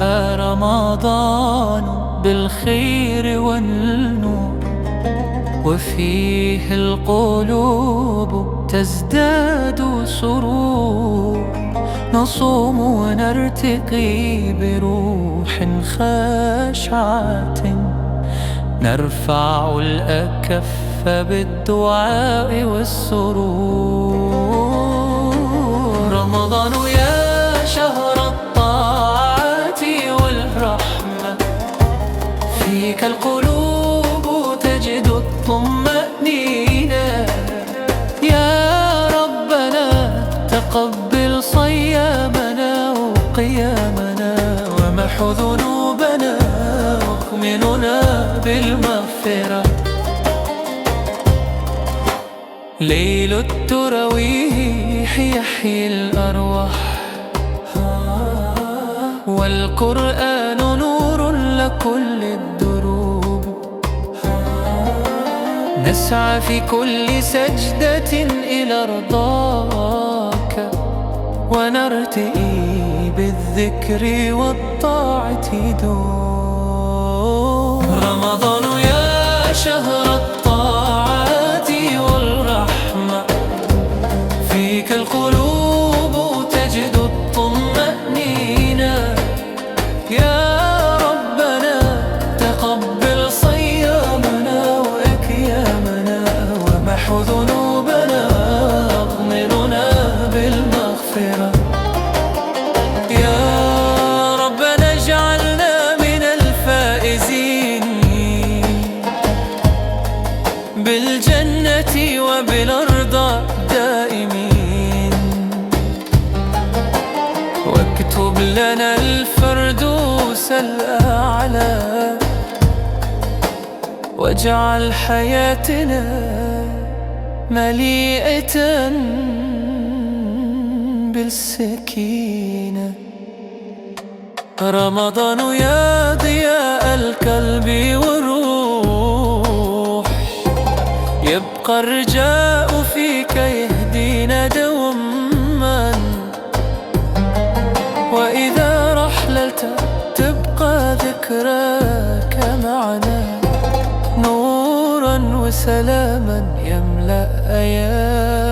جاء رمضان بالخير والنور، وفيه القلوب تزداد سرور. نصوم ونرتقي بروح خاشعة، نرفع الأكف بالدعاء والسرور. رمضان يا شهر الطاعات والرحمة، فيك القلوب تجد الطمأنينة. يا ربنا تقبل صيامنا وقيامنا، ومحو ذنوبنا واكملنا بالمغفرة. ليل التراويح يحيي الأرواح، والقرآن نور لكل الدروب. نسعى في كل سجدة إلى رضاك، ونرتقي بالذكر والطاعة دوم. رمضان يا شهر الطاعات والرحمة، فيك القلوب تجد الطمأنينة. يا ربنا تقبل صيامنا وأكيامنا، ومحو ذنوبنا واغمرنا بالمغفرة. يا ربنا اجعلنا من الفائزين بالجنة وبالأرض دائمين، واكتب لنا الفردوس الأعلى، واجعل حياتنا مليئة بالسكينة. رمضان يا ضياء القلب والروح، يبقى الرجاء فيك يهدينا دوما. وإذا رحلت تبقى ذكراك معنا، نورا وسلاما يملأ أيام.